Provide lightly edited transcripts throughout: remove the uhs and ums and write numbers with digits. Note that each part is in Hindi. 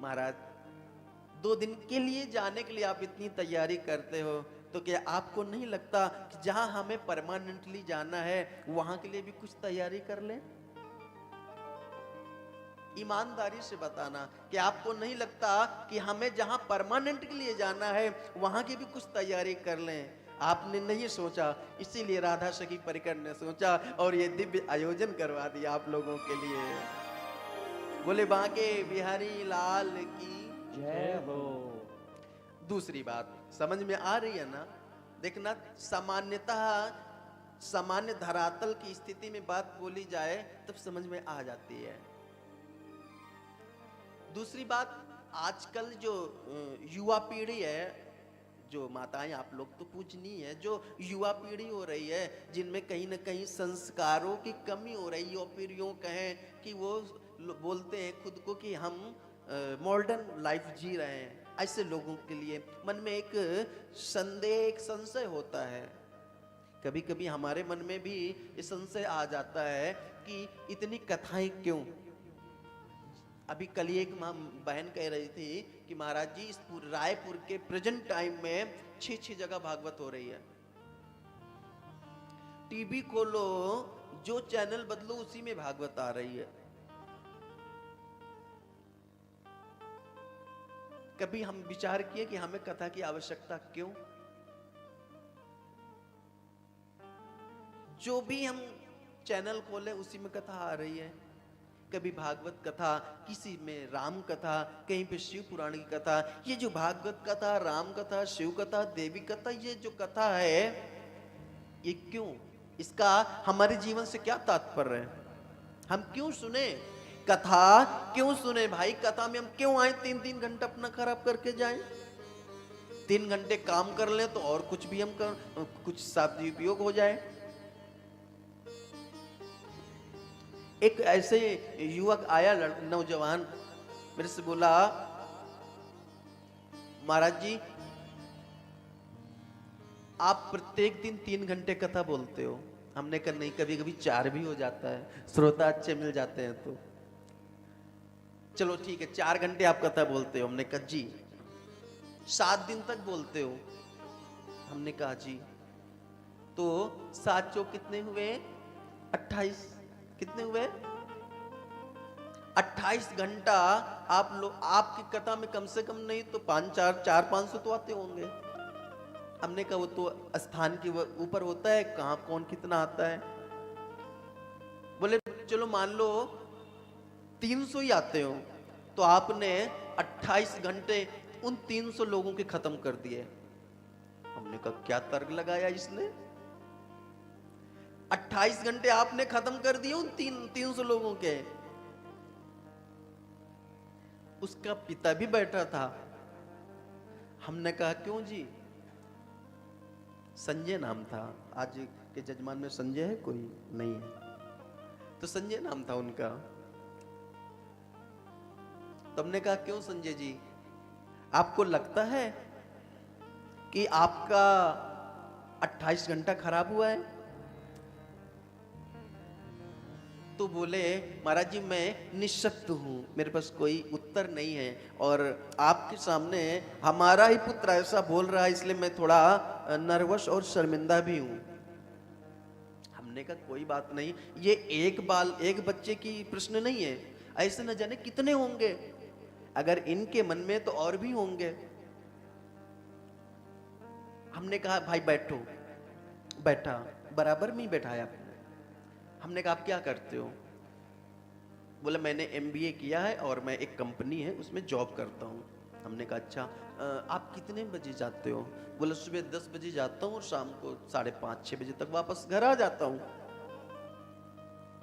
महाराज 2 दिन के लिए जाने के लिए आप इतनी तैयारी करते हो, तो क्या आपको नहीं लगता कि जहां हमें परमानेंटली जाना है वहां के लिए भी कुछ तैयारी कर लें? ईमानदारी से बताना कि आपको नहीं लगता कि हमें जहां परमानेंट के लिए जाना है वहां की भी कुछ तैयारी कर लें? आपने नहीं सोचा, इसीलिए राधा सखी परिकर ने सोचा और ये दिव्य आयोजन करवा दिया आप लोगों के लिए। बोले बांके बिहारी लाल की जय हो। दूसरी बात समझ में आ रही है ना? देखना, सामान्यतः सामान्य धरातल की स्थिति में बात बोली जाए तब समझ में आ जाती है। दूसरी बात, आजकल जो युवा पीढ़ी है, जो माताएं आप लोग तो पूजनीय है, जो युवा पीढ़ी हो रही है जिनमें कहीं ना कहीं संस्कारों की कमी हो रही है, और फिर यूं कहें कि वो बोलते हैं खुद को कि हम मॉडर्न लाइफ जी रहे हैं, ऐसे लोगों के लिए मन में एक संदेह, एक संशय होता है। कभी कभी हमारे मन में भी ये संशय आ जाता है कि इतनी कथाएं क्यों। अभी कल एक बहन कह रही थी कि महाराज जी इस रायपुर के प्रेजेंट टाइम में 6 जगह भागवत हो रही है। टीवी खोलो, जो चैनल बदलो उसी में भागवत आ रही है। कभी हम विचार किए कि हमें कथा की आवश्यकता क्यों? जो भी हम चैनल खोले उसी में कथा आ रही है। कभी भागवत कथा, किसी में राम कथा, कहीं पे शिव पुराण की कथा। ये जो भागवत कथा, राम कथा, शिव कथा, देवी कथा, ये जो कथा है ये क्यों? इसका हमारे जीवन से क्या तात्पर्य है? हम क्यों सुने कथा? क्यों सुने भाई? कथा में हम क्यों आए? 3-3 घंटा अपना खराब करके जाएं? 3 घंटे काम कर लें तो और कुछ भी हम कर, कुछ सदुपयोग हो जाए। एक ऐसे युवक आया, नौजवान, मेरे से बोला महाराज जी आप प्रत्येक दिन 3 घंटे कथा बोलते हो। हमने कहा नहीं, कभी कभी 4 भी हो जाता है, श्रोता अच्छे मिल जाते हैं तो। चलो ठीक है, 4 घंटे आप कथा बोलते हो। हमने कहा जी। 7 दिन तक बोलते हो? हमने कहा जी। तो 7 चौक कितने हुए? 28। कितने हुए? 28 घंटा आप लोग, आपकी कथा में कम से कम नहीं तो 400-500 तो आते होंगे। हमने कहा वो तो स्थान के ऊपर होता है, कहां कौन कितना आता है। बोले चलो मान लो 300 ही आते हो, तो आपने 28 घंटे उन 300 लोगों के खत्म कर दिए। हमने कहा क्या तर्क लगाया इसने? 28 घंटे आपने खत्म कर दिए उन 300 लोगों के। उसका पिता भी बैठा था। हमने कहा क्यों जी? संजय नाम था। आज के जजमान में संजय है कोई? नहीं है। तो संजय नाम था उनका। तो हमने कहा क्यों संजय जी, आपको लगता है कि आपका 28 घंटा खराब हुआ है? तो बोले महाराज जी मैं निःशक्त हूं, मेरे पास कोई उत्तर नहीं है, और आपके सामने हमारा ही पुत्र ऐसा बोल रहा है, इसलिए मैं थोड़ा नर्वस और शर्मिंदा भी हूं। हमने कहा कोई बात नहीं, ये एक बच्चे की प्रश्न नहीं है, ऐसे न जाने कितने होंगे। अगर इनके मन में तो और भी होंगे। हमने कहा भाई बैठो। बैठा, बराबर में ही बैठाया। हमने कहा आप क्या करते हो? बोला मैंने MBA किया है और मैं एक कंपनी है उसमें जॉब करता हूँ। हमने कहा अच्छा, आप कितने बजे जाते हो? बोला सुबह 10 बजे जाता हूँ और शाम को 5:30-6 बजे तक वापस घर आ जाता हूँ।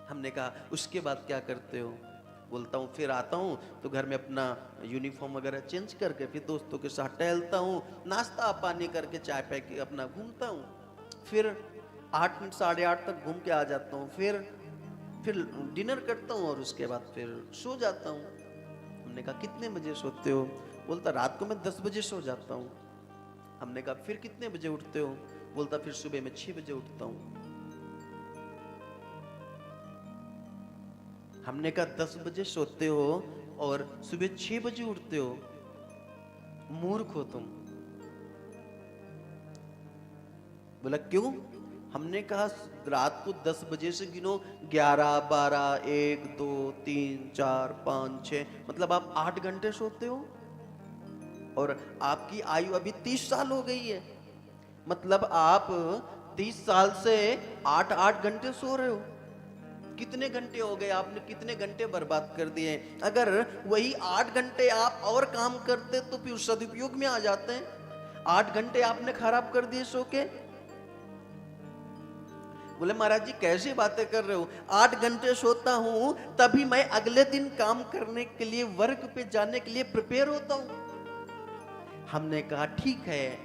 हमने कहा उसके बाद क्या करते हो? बोलता हूँ फिर आता हूँ तो घर में अपना यूनिफॉर्म वगैरह चेंज करके फिर दोस्तों के साथ टहलता हूँ, नाश्ता पानी करके चाय पी के अपना घूमता हूँ, फिर 8 साढ़े 8 तक घूम के आ जाता हूँ, फिर डिनर करता हूँ और उसके बाद फिर सो जाता हूँ। हमने कहा कितने बजे सोते हो? बोलता रात को मैं 10 बजे सो जाता हूँ। हमने कहा फिर कितने बजे उठते हो? बोलता फिर सुबह में 6 बजे उठता हूँ। हमने कहा 10 बजे सोते हो और सुबह 6 बजे उठते हो, मूर्ख हो तुम। बोला क्यों? हमने कहा रात को 10 बजे से गिनो, 11, 12, 1, 2, 3, 4, 5, 6, मतलब आप 8 घंटे सोते हो और आपकी आयु अभी 30 साल हो गई है। मतलब आप 30 साल से 8-8 घंटे सो रहे हो। कितने घंटे हो गए? आपने कितने घंटे बर्बाद कर दिए? अगर वही 8 घंटे आप और काम करते तो फिर सदुपयोग में आ जाते हैं। 8 घंटे आपने खराब कर दिए सो के। बोले महाराज जी कैसी बातें कर रहे हो? 8 घंटे सोता हूं तभी मैं अगले दिन काम करने के लिए, वर्क पे जाने के लिए प्रिपेयर होता हूं। हमने कहा ठीक है,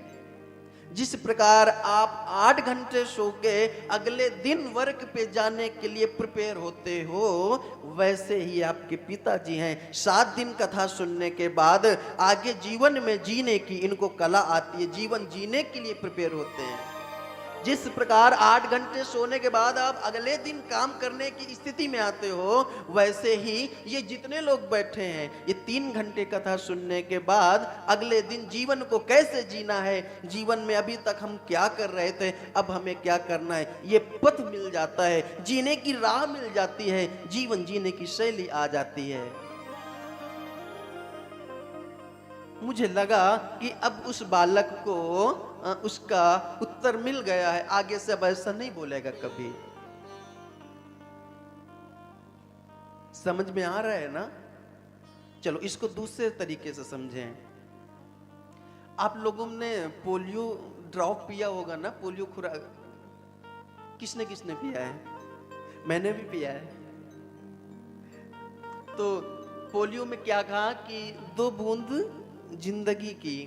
जिस प्रकार आप 8 घंटे सो के अगले दिन वर्क पे जाने के लिए प्रिपेयर होते हो, वैसे ही आपके पिताजी हैं, 7 दिन कथा सुनने के बाद आगे जीवन में जीने की इनको कला आती है, जीवन जीने के लिए प्रिपेयर होते हैं। जिस प्रकार 8 घंटे सोने के बाद आप अगले दिन काम करने की स्थिति में आते हो, वैसे ही ये जितने लोग बैठे हैं, ये 3 घंटे कथा सुनने के बाद अगले दिन जीवन को कैसे जीना है, जीवन में अभी तक हम क्या कर रहे थे, अब हमें क्या करना है, ये पथ मिल जाता है, जीने की राह मिल जाती है, जीवन जीने की शैली आ जाती है। मुझे लगा कि अब उस बालक को उसका उत्तर मिल गया है, आगे से अब ऐसा नहीं बोलेगा कभी। समझ में आ रहा है ना? चलो इसको दूसरे तरीके से समझें। आप लोगों ने पोलियो ड्रॉप पिया होगा ना, पोलियो खुराक किसने किसने पिया है? मैंने भी पिया है। तो पोलियो में क्या कहा कि 2 बूंद जिंदगी की,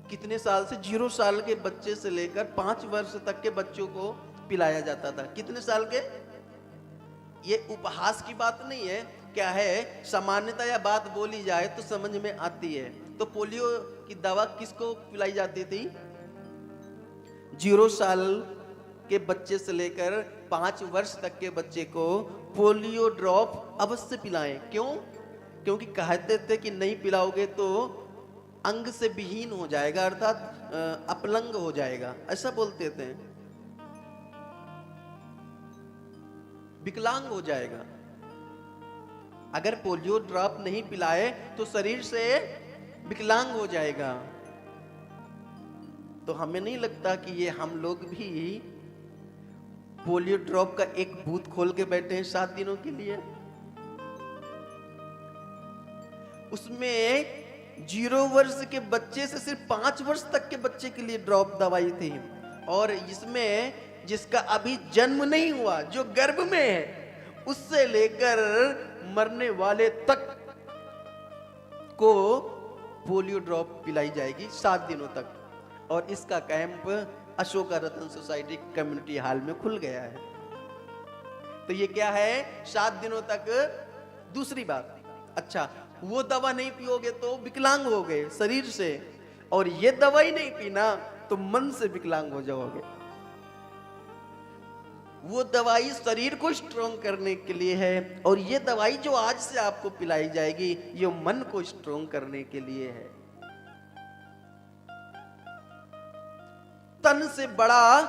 कितने साल से, 0 साल के बच्चे से लेकर 5 वर्ष तक के बच्चों को पिलाया जाता था। कितने साल के? ये उपहास की बात नहीं है, क्या है सामान्यता या बात बोली जाए तो समझ में आती है। तो पोलियो की दवा किसको पिलाई जाती थी? 0 साल के बच्चे से लेकर 5 वर्ष तक के बच्चे को पोलियो ड्रॉप अवश्य पिलाएं। क्यों? क्योंकि कहते थे कि नहीं पिलाओगे तो अंग से विहीन हो जाएगा, अर्थात अपलंग हो जाएगा, ऐसा बोलते थे, विकलांग हो जाएगा। अगर पोलियो ड्रॉप नहीं पिलाए तो शरीर से विकलांग हो जाएगा। तो हमें नहीं लगता कि ये हम लोग भी पोलियो ड्रॉप का एक बूथ खोल के बैठे हैं 7 दिनों के लिए। उसमें 0 वर्ष के बच्चे से सिर्फ 5 वर्ष तक के बच्चे के लिए ड्रॉप दवाई थी, और इसमें जिसका अभी जन्म नहीं हुआ, जो गर्भ में है, उससे लेकर मरने वाले तक को पोलियो ड्रॉप पिलाई जाएगी 7 दिनों तक। और इसका कैंप अशोका रतन सोसाइटी कम्युनिटी हॉल में खुल गया है। तो ये क्या है? 7 दिनों तक। दूसरी बात, अच्छा वो दवा नहीं पियोगे तो विकलांग हो गए शरीर से, और ये दवाई नहीं पीना तो मन से विकलांग हो जाओगे। वो दवाई शरीर को स्ट्रॉन्ग करने के लिए है, और ये दवाई जो आज से आपको पिलाई जाएगी ये मन को स्ट्रॉन्ग करने के लिए है। तन से बड़ा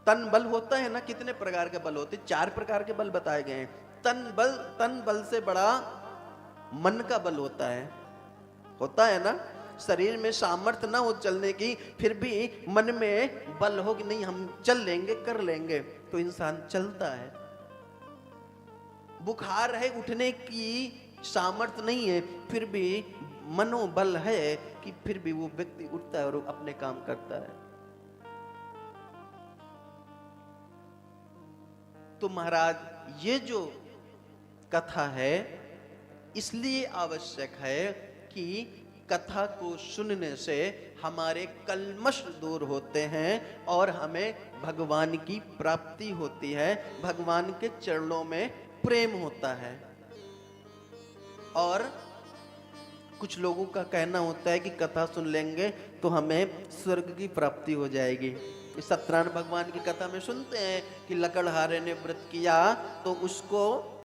तन बल होता है ना, कितने प्रकार के बल होते हैं? 4 प्रकार के बल बताए गए हैं। तन बल से बड़ा मन का बल होता है ना। शरीर में सामर्थ्य ना हो चलने की, फिर भी मन में बल हो कि नहीं हम चल लेंगे, कर लेंगे, तो इंसान चलता है। बुखार है, उठने की सामर्थ्य नहीं है, फिर भी मनोबल है कि फिर भी वो व्यक्ति उठता है और अपने काम करता है। तो महाराज ये जो कथा है इसलिए आवश्यक है कि कथा को सुनने से हमारे कल्मश दूर होते हैं और हमें भगवान की प्राप्ति होती है, भगवान के चरणों में प्रेम होता है। और कुछ लोगों का कहना होता है कि कथा सुन लेंगे तो हमें स्वर्ग की प्राप्ति हो जाएगी, सत्यनारायण भगवान की कथा में सुनते हैं कि लकड़हारे ने व्रत किया तो उसको